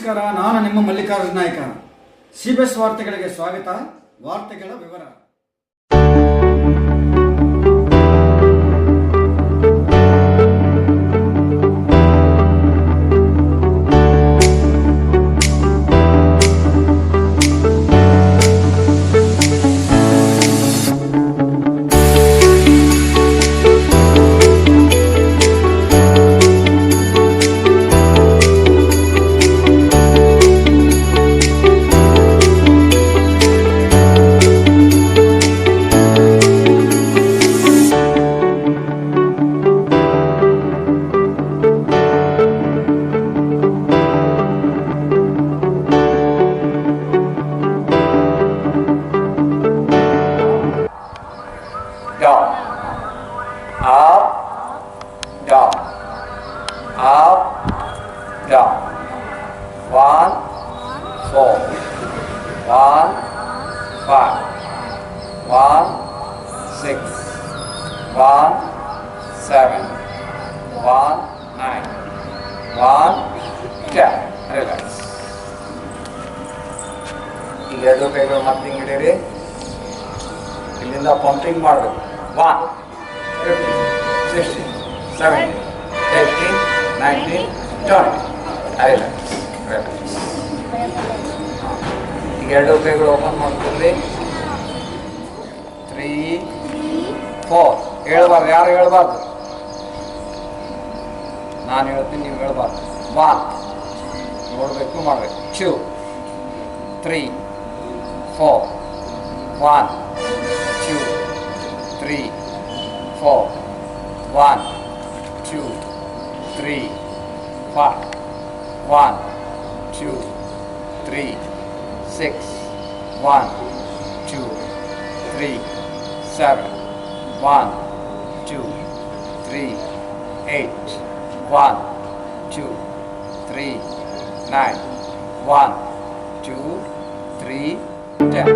ನಮಸ್ಕಾರ. ನಾನು ನಿಮ್ಮ ಮಲ್ಲಿಕಾರ್ಜುನ ನಾಯ್ಕ. ಸಿಬಿಎಸ್ ವಾರ್ತೆಗಳಿಗೆ ಸ್ವಾಗತ. ವಾರ್ತೆಗಳ ವಿವರ. Down. 1, 4, 1, 5, 1, 6, 1, 7, 1, 9, 1, 10. Relax. ಈಗ ಎರಡು ಕೈಗಳು ಮತ್ತೆ ಹಿಂಗೆ ಹಿಡೀರಿ. ಇಲ್ಲಿಂದ ಪಂಪಿಂಗ್ ಮಾಡಬೇಕು. 1, 15, 16, 17, 18, 19, 20. Relax. ಈಗ ಎರಡು ಕೈಗಳು ಓಪನ್ ಮಾಡ್ಕೊಳ್ಳಿ. 3, 4. ಹೇಳ್ಬಾರ್ದು, ಯಾರು ಹೇಳ್ಬಾರ್ದು. ನಾನು ಹೇಳ್ತೀನಿ, ನೀವು ಹೇಳ್ಬಾರ್ದು. 1 ನೋಡಬೇಕು, ಮಾಡಬೇಕು. 2, 3, 4. 1, 2, 3, 4. 1, 2, 3, 5. 1, 2, 3, 6. 1, 2, 3, 7. 1, 2, 3, 8. 1, 2, 3, 9. 1, 2, 3, 10.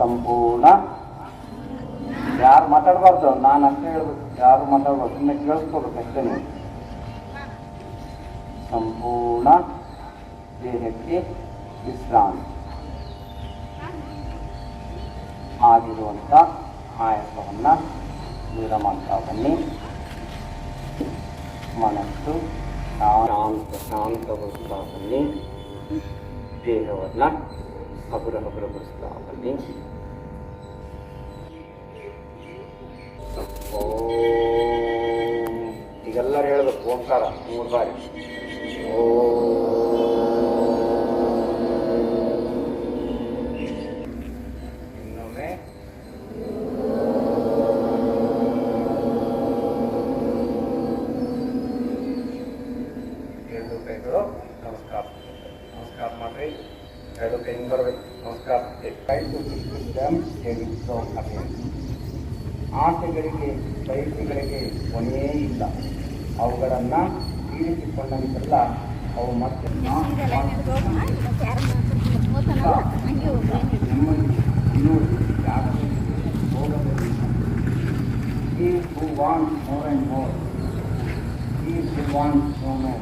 ಸಂಪೂರ್ಣ. ಯಾರು ಮಾತಾಡಬಾರ್ದು, ನಾನು ಅಷ್ಟೇ ಹೇಳ್ಬೇಕು, ಯಾರು ಮಾತಾಡ್ಬಾರ್ದು, ಸುಮ್ಮನೆ ಕೇಳಿಸ್ಕೋಬೇಕು ಅಷ್ಟೇ ನೀವು. ಸಂಪೂರ್ಣ ದೇಹಕ್ಕೆ ವಿಶ್ರಾಂತಿ ಆಗಿರುವಂಥ ಆಯಾಸವನ್ನು ದೂರ ಮಾಡ್ತಾ ಬನ್ನಿ. ಮನಸ್ಸು ಶಾಂತಗೊಳಿಸ್ತಾ ಬನ್ನಿ. ದೇಹವನ್ನು ಹಗುರಗೊಳಿಸ್ತಾ ಬನ್ನಿ. ಈಗೆಲ್ಲರೂ ಹೇಳಬೇಕು ಓಂಕಾರ 3 ಬಾರಿ. ಇನ್ನೊಮ್ಮೆ ಎರಡು ಕೈಗಳು ನಮಸ್ಕಾರ ನಮಸ್ಕಾರ ಮಾಡ್ರಿ. ಎರಡು ಕೈ ಹಿಂಗೆ ಬರಬೇಕು. ನಮಸ್ಕಾರ. ಕೈ ಆಸೆಗಳಿಗೆ ಬಯಕೆಗಳಿಗೆ ಕೊನೆಯೇ ಇಲ್ಲ. ಅವುಗಳನ್ನು ಈರಿಸಿಕೊಂಡಂತೆಲ್ಲ ಅವು ಮತ್ತೆ He who wants more and more, he who wants no more.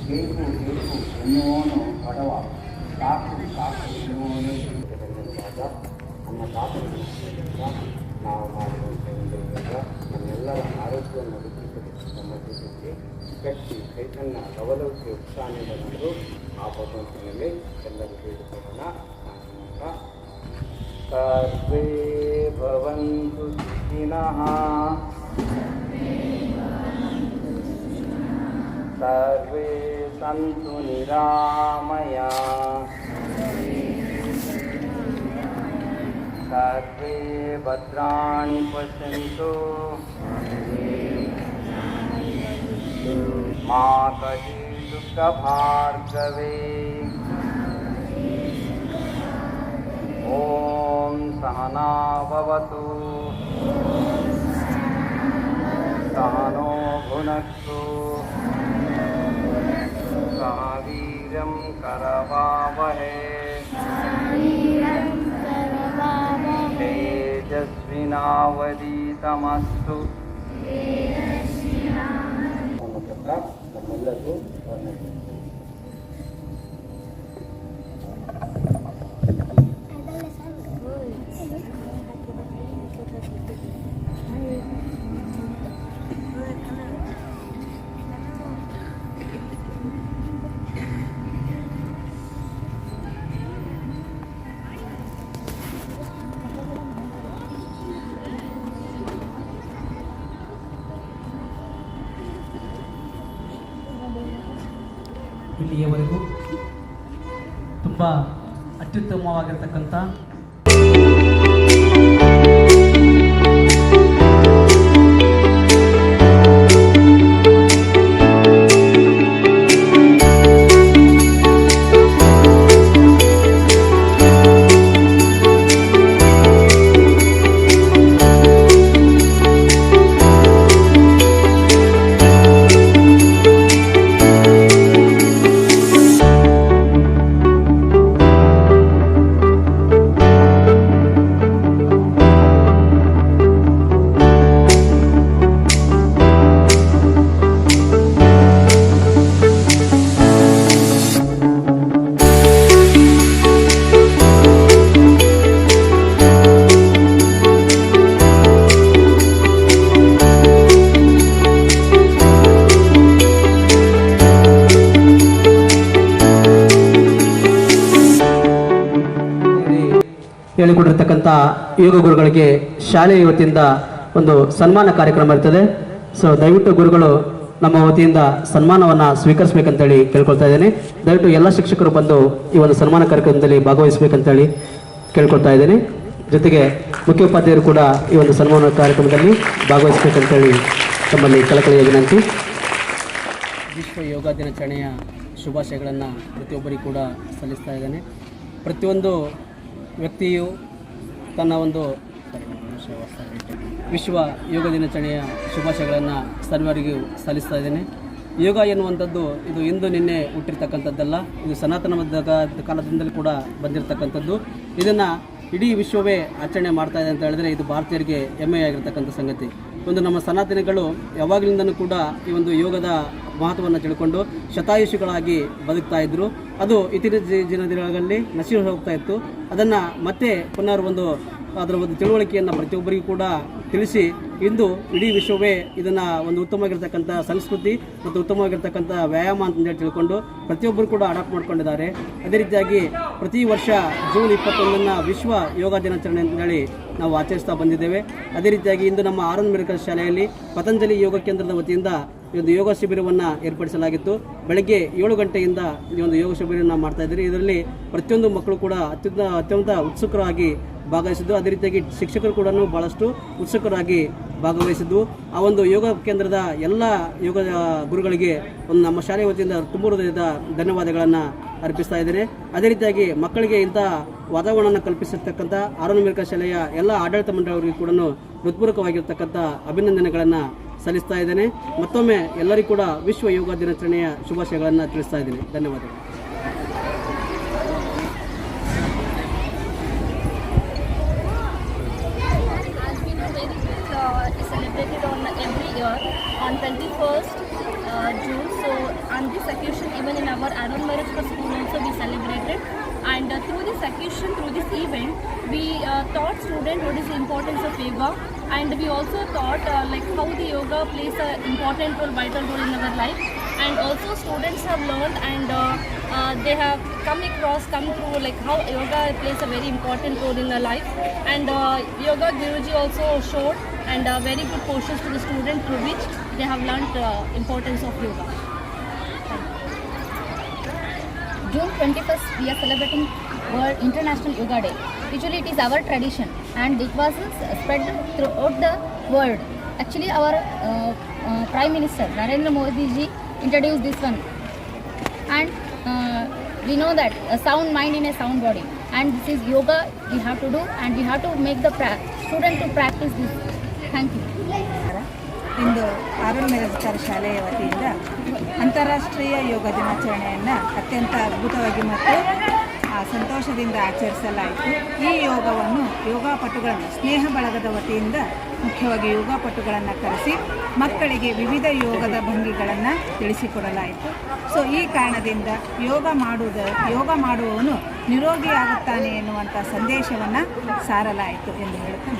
ಬೇಕು ಎನ್ನುವನು ಬಡವ, ಸಾಕು ಎನ್ನುವನು. ನಮ್ಮ ತಾತನಿಂದ ನಾವು ಮಾಡುವಂಥ ಒಂದು ಯೋಗ ನಮ್ಮೆಲ್ಲರ ಆರೋಗ್ಯವನ್ನು ವೃದ್ಧಿಸಲು ನಮ್ಮ ಜೊತೆಗೆ ಶಕ್ತಿ, ಚೈತನ್ಯ, ಲವಲವಿಕೆ, ಉತ್ಸಾಹದಿಂದ ನಡೆದು ಆ ಭಗವಂತನಲ್ಲಿ ಎಲ್ಲರೂ ಬೇಡಿಕೊಳ್ಳೋಣ. ಸರ್ವೇ ಭವಂತು ಸುಖಿನಃ, ಸರ್ವೇ ಸಂತು ನಿರಾಮಯಾ, ಸರ್ವೇ ಭದ್ರಾಣಿ ಪಶ್ಯಂತು ಮಾ ಕಚಚಿತ್ ಭಾರ್ಗವೇ. ಓಂ ಸಹನಾ ಭವತು, ಸಹನೋ ಭುನಕ್ತು, ಸಹ ವೀರ್ಯಂ ಕರವಾವಹೈ, ತೇಜಸ್ವಿನಾವಧೀತಮಸ್ತು. ನಮ್ಮೆಲ್ಲರಿಗೂ ಇಲ್ಲಿಯವರೆಗೂ ತುಂಬ ಅತ್ಯುತ್ತಮವಾಗಿರ್ತಕ್ಕಂಥ ಹೇಳಿಕೊಟ್ಟಿರ್ತಕ್ಕಂಥ ಯೋಗ ಗುರುಗಳಿಗೆ ಶಾಲೆಯ ವತಿಯಿಂದ ಒಂದು ಸನ್ಮಾನ ಕಾರ್ಯಕ್ರಮ ಇರ್ತದೆ. ಸೊ ದಯವಿಟ್ಟು ಗುರುಗಳು ನಮ್ಮ ವತಿಯಿಂದ ಸನ್ಮಾನವನ್ನು ಸ್ವೀಕರಿಸಬೇಕಂತೇಳಿ ಕೇಳ್ಕೊಳ್ತಾ ಇದ್ದೇನೆ. ದಯವಿಟ್ಟು ಎಲ್ಲ ಶಿಕ್ಷಕರು ಬಂದು ಈ ಒಂದು ಸನ್ಮಾನ ಕಾರ್ಯಕ್ರಮದಲ್ಲಿ ಭಾಗವಹಿಸಬೇಕಂತೇಳಿ ಕೇಳ್ಕೊಳ್ತಾ ಇದ್ದೇನೆ. ಜೊತೆಗೆ ಮುಖ್ಯೋಪಾಧ್ಯಾಯರು ಕೂಡ ಈ ಒಂದು ಸನ್ಮಾನ ಕಾರ್ಯಕ್ರಮದಲ್ಲಿ ಭಾಗವಹಿಸಬೇಕಂತೇಳಿ ತಮ್ಮಲ್ಲಿ ಕಳಕಳಿಯ ವಿನಂತಿ. ವಿಶ್ವ ಯೋಗ ದಿನಾಚರಣೆಯ ಶುಭಾಶಯಗಳನ್ನು ಪ್ರತಿಯೊಬ್ಬರಿಗೂ ಕೂಡ ಸಲ್ಲಿಸ್ತಾ ಇದ್ದೇನೆ. ಪ್ರತಿಯೊಂದು ವ್ಯಕ್ತಿಯು ತನ್ನ ಒಂದು ವಿಶ್ವ ಯೋಗ ದಿನಾಚರಣೆಯ ಶುಭಾಶಯಗಳನ್ನು ಸರ್ವರಿಗೂ ಸಲ್ಲಿಸ್ತಾ ಇದ್ದೇನೆ. ಯೋಗ ಎನ್ನುವಂಥದ್ದು ಇದು ಇಂದು ನಿನ್ನೆ ಹುಟ್ಟಿರ್ತಕ್ಕಂಥದ್ದಲ್ಲ, ಇದು ಸನಾತನ ಕಾಲದಿಂದಲೂ ಕೂಡ ಬಂದಿರತಕ್ಕಂಥದ್ದು. ಇದನ್ನು ಇಡೀ ವಿಶ್ವವೇ ಆಚರಣೆ ಮಾಡ್ತಾ ಇದೆ ಅಂತ ಹೇಳಿದ್ರೆ ಇದು ಭಾರತೀಯರಿಗೆ ಹೆಮ್ಮೆಯಾಗಿರ್ತಕ್ಕಂಥ ಸಂಗತಿ. ಒಂದು ನಮ್ಮ ಸನಾತನಿಗಳು ಯಾವಾಗಲಿಂದನೂ ಕೂಡ ಈ ಒಂದು ಯೋಗದ ಮಹತ್ವವನ್ನು ತಿಳ್ಕೊಂಡು ಶತಾಯುಷಿಗಳಾಗಿ ಬದುಕ್ತಾ ಇದ್ದರು. ಅದು ಇತ್ತೀಚಿನ ದಿನಗಳಲ್ಲಿ ನಶಿಸಿ ಹೋಗ್ತಾ ಇತ್ತು. ಅದನ್ನು ಮತ್ತೆ ಪುನರ್ ಅದರ ಒಂದು ತಿಳುವಳಿಕೆಯನ್ನು ಪ್ರತಿಯೊಬ್ಬರಿಗೂ ಕೂಡ ತಿಳಿಸಿ ಇಂದು ಇಡೀ ವಿಶ್ವವೇ ಇದನ್ನು ಒಂದು ಉತ್ತಮವಾಗಿರ್ತಕ್ಕಂಥ ಸಂಸ್ಕೃತಿ ಮತ್ತು ಉತ್ತಮವಾಗಿರ್ತಕ್ಕಂಥ ವ್ಯಾಯಾಮ ಅಂತಂದೇಳಿ ತಿಳ್ಕೊಂಡು ಪ್ರತಿಯೊಬ್ಬರು ಕೂಡ ಅಡಾಪ್ಟ್ ಮಾಡ್ಕೊಂಡಿದ್ದಾರೆ. ಅದೇ ರೀತಿಯಾಗಿ ಪ್ರತಿ ವರ್ಷ ಜೂನ್ 21 ವಿಶ್ವ ಯೋಗ ದಿನಾಚರಣೆ ಅಂತೇಳಿ ನಾವು ಆಚರಿಸ್ತಾ ಬಂದಿದ್ದೇವೆ. ಅದೇ ರೀತಿಯಾಗಿ ಇಂದು ನಮ್ಮ ಆರ್.ಎನ್. ಮೆಡಿಕಲ್ ಶಾಲೆಯಲ್ಲಿ ಪತಂಜಲಿ ಯೋಗ ಕೇಂದ್ರದ ವತಿಯಿಂದ ಈ ಒಂದು ಯೋಗ ಶಿಬಿರವನ್ನು ಏರ್ಪಡಿಸಲಾಗಿತ್ತು. ಬೆಳಗ್ಗೆ 7 ಗಂಟೆಯಿಂದ ಈ ಒಂದು ಯೋಗ ಶಿಬಿರವನ್ನು ಮಾಡ್ತಾ ಇದ್ದಾರೆ. ಇದರಲ್ಲಿ ಪ್ರತಿಯೊಂದು ಮಕ್ಕಳು ಕೂಡ ಅತ್ಯಂತ ಉತ್ಸುಕರಾಗಿ ಭಾಗವಹಿಸಿದ್ದು. ಅದೇ ರೀತಿಯಾಗಿ ಶಿಕ್ಷಕರು ಕೂಡ ಭಾಳಷ್ಟು ಉತ್ಸುಕರಾಗಿ ಭಾಗವಹಿಸಿದ್ದು. ಆ ಒಂದು ಯೋಗ ಕೇಂದ್ರದ ಎಲ್ಲ ಯೋಗ ಗುರುಗಳಿಗೆ ಒಂದು ನಮ್ಮ ಶಾಲೆಯ ವತಿಯಿಂದ ತುಂಬ ಹೃದಯದ ಧನ್ಯವಾದಗಳನ್ನು ಅರ್ಪಿಸ್ತಾ ಇದ್ದೇನೆ. ಅದೇ ರೀತಿಯಾಗಿ ಮಕ್ಕಳಿಗೆ ಇಂಥ ವಾತಾವರಣವನ್ನು ಕಲ್ಪಿಸಿರ್ತಕ್ಕಂಥ ಆರ್.ಎನ್. ಮೆಡಿಕಲ್ ಶಾಲೆಯ ಎಲ್ಲ ಆಡಳಿತ ಮಂಡಳಿಯವರಿಗೂ ಕೂಡ ಹೃತ್ಪೂರ್ವಕವಾಗಿರ್ತಕ್ಕಂಥ ಅಭಿನಂದನೆಗಳನ್ನು ಸಲ್ಲಿಸ್ತಾ ಇದ್ದೇನೆ. ಮತ್ತೊಮ್ಮೆ ಎಲ್ಲರಿಗೂ ಕೂಡ ವಿಶ್ವ ಯೋಗ ದಿನಾಚರಣೆಯ ಶುಭಾಶಯಗಳನ್ನು ತಿಳಿಸ್ತಾ ಇದ್ದೀನಿ. ಧನ್ಯವಾದಗಳು. Celebrated on every year on 21st June. So on this occasion, even in our annual marriage for school also we celebrated. And through this occasion, through this event, we taught students what is the importance of yoga, and we also taught like how the yoga plays an important role, vital role in our life. And also students have learned and they have come through like how yoga plays a very important role in their life. And yoga Guruji also showed and very good portions to the students through which they have learned importance of yoga. June 21st, we are celebrating World International Yoga Day. Usually it is our tradition and it was spread throughout the world. Actually our Prime Minister Narendra Modi ji introduced this one. And we know that a sound mind in a sound body. And this is yoga we have to do and we have to make the student to practice this. Thank you. ಇಂದು R N. Medical ಶಾಲೆಯ ವತಿಯಿಂದ ಅಂತಾರಾಷ್ಟ್ರೀಯ ಯೋಗ ದಿನಾಚರಣೆಯನ್ನು ಅತ್ಯಂತ ಅದ್ಭುತವಾಗಿ ಮತ್ತು ಸಂತೋಷದಿಂದ ಆಚರಿಸಲಾಯಿತು. ಈ ಯೋಗವನ್ನು ಯೋಗಾಪಟುಗಳನ್ನು ಸ್ನೇಹ ಬಳಗದ ವತಿಯಿಂದ ಮುಖ್ಯವಾಗಿ ಯೋಗಾಪಟುಗಳನ್ನು ಕರೆಸಿ ಮಕ್ಕಳಿಗೆ ವಿವಿಧ ಯೋಗದ ಭಂಗಿಗಳನ್ನು ತಿಳಿಸಿಕೊಡಲಾಯಿತು. ಸೊ ಈ ಕಾರಣದಿಂದ ಯೋಗ ಮಾಡುವವನು ನಿರೋಗಿಯಾಗುತ್ತಾನೆ ಎನ್ನುವಂಥ ಸಂದೇಶವನ್ನು ಸಾರಲಾಯಿತು ಎಂದು ಹೇಳುತ್ತಾ